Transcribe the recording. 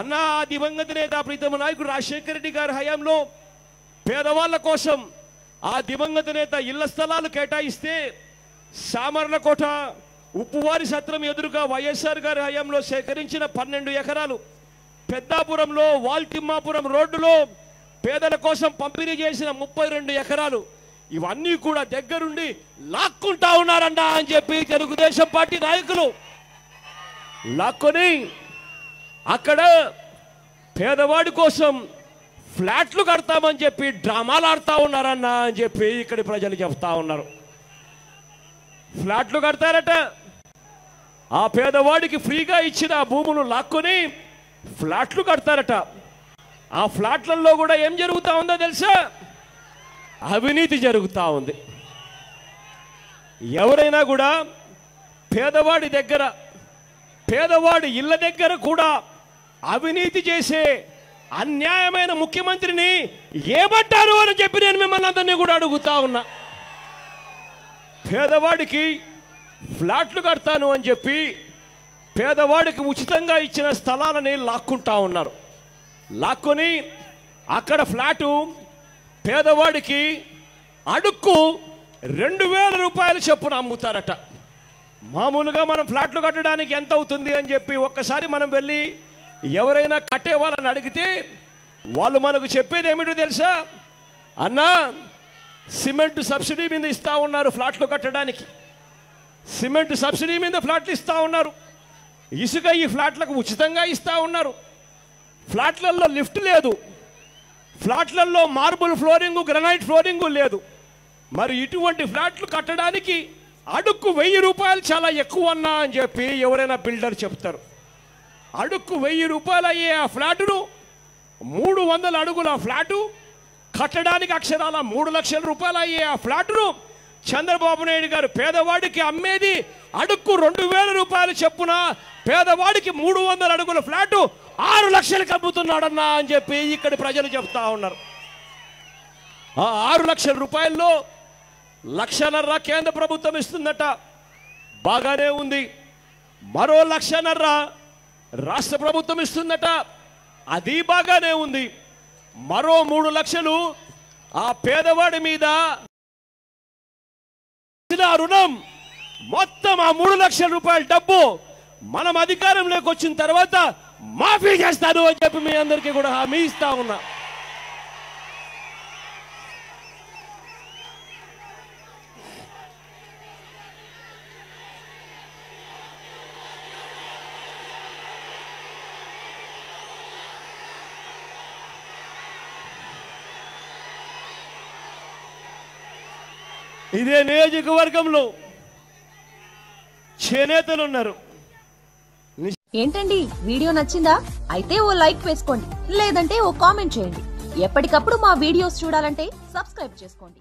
అన్న దివంగత నేత ప్రీతమ నాయకుడు రాజశేఖర రెడ్డి గారి హయాంలో పేదవాళ్ళ కోసం ఆ దివంగత నేత ఇళ్ల స్థలాలు కేటాయిస్తే సామర్లకోట ఉప్పువారి సత్రం ఎదురుగా వైఎస్ఆర్ గారి హయాంలో సేకరించిన 12 ఎకరాలు, పెద్దాపురంలో వాల్తిమ్మాపురం రోడ్డులో పేదల కోసం పంపిణీ చేసిన 32 ఎకరాలు, ఇవన్నీ కూడా దగ్గరుండి లాక్కుంటా ఉన్నారన్న అని చెప్పి తెలుగుదేశం పార్టీ నాయకులు లాక్కొని అక్కడ పేదవాడి కోసం ఫ్లాట్లు కడతామని చెప్పి డ్రామాలు ఆడుతూ ఉన్నారన్న అని చెప్పి ఇక్కడి ప్రజలు చెప్తా ఉన్నారు. ఫ్లాట్లు కడతారట, ఆ పేదవాడికి ఫ్రీగా ఇచ్చిన భూములు లాక్కొని ఫ్లాట్లు కడతారట. ఆ ఫ్లాట్లలో కూడా ఏం జరుగుతూ ఉందో తెలుసా? అవినీతి జరుగుతూ ఉంది. ఎవరైనా కూడా పేదవాడి దగ్గర, పేదవాడి ఇళ్ళ దగ్గర కూడా అవినీతి చేసే అన్యాయమైన ముఖ్యమంత్రిని ఏమంటారు అని చెప్పి నేను మిమ్మల్ని అందరినీ కూడా అడుగుతా ఉన్నా. పేదవాడికి ఫ్లాట్లు కడతాను అని చెప్పి పేదవాడికి ఉచితంగా ఇచ్చిన స్థలాలని లాక్కుంటా ఉన్నారు. లాక్కొని అక్కడ ఫ్లాటు పేదవాడికి అడుక్కు 2000 రూపాయలు చొప్పున అమ్ముతారట. మామూలుగా మనం ఫ్లాట్లు కట్టడానికి ఎంత అవుతుంది అని చెప్పి ఒక్కసారి మనం వెళ్ళి ఎవరైనా కట్టే వాళ్ళని అడిగితే వాళ్ళు మనకు చెప్పేది ఏమిటో తెలుసా? అన్నా, సిమెంట్ సబ్సిడీ మీద ఇస్తూ ఉన్నారు ఫ్లాట్లు కట్టడానికి, సిమెంట్ సబ్సిడీ మీద ఫ్లాట్లు ఇస్తూ ఉన్నారు, ఇసుక ఈ ఫ్లాట్లకు ఉచితంగా ఇస్తూ ఉన్నారు, ఫ్లాట్లలో లిఫ్ట్ లేదు, ఫ్లాట్లలో మార్బుల్ ఫ్లోరింగు గ్రనైట్ ఫ్లోరింగు లేదు. మరి ఇటువంటి ఫ్లాట్లు కట్టడానికి అడుక్కు 1000 రూపాయలు చాలా ఎక్కువ అన్నా అని చెప్పి ఎవరైనా బిల్డర్ చెప్తారు. అడుక్కు 1000 రూపాయలు అయ్యే ఆ ఫ్లాటును 300 అడుగుల ఫ్లాటు కట్టడానికి అక్షరాల 3 లక్షల రూపాయలు అయ్యే ఆ ఫ్లాటును చంద్రబాబు నాయుడు గారు పేదవాడికి అమ్మేది అడుక్కు 2000 రూపాయలు చెప్పున పేదవాడికి 300 అడుగుల ఫ్లాటు 6 లక్షలకు అమ్ముతున్నాడన్నా అని చెప్పి ఇక్కడి ప్రజలు చెప్తా ఉన్నారు. ఆ 6 లక్షల రూపాయల్లో 1.5 లక్షల కేంద్ర ప్రభుత్వం ఇస్తుందట, బాగానే ఉంది. మరో 1.5 లక్షల రాష్ట్ర ప్రభుత్వం ఇస్తుందట, అది బాగానే ఉంది. మరో 3 లక్షలు ఆ పేదవాడి మీద రుణం, మొత్తం ఆ 3 లక్షల రూపాయల డబ్బు మనం అధికారంలోకి వచ్చిన తర్వాత మాఫీ చేస్తాను అని చెప్పి మీ అందరికీ కూడా హామీ ఇస్తా ఉన్నా. ఇదే నియోజకవర్గంలో చేనేతలు ఉన్నారు. ఏంటండి, వీడియో నచ్చిందా? అయితే ఓ లైక్ వేసుకోండి, లేదంటే ఓ కామెంట్ చేయండి. ఎప్పటికప్పుడు మా వీడియోస్ చూడాలంటే సబ్స్క్రైబ్ చేసుకోండి.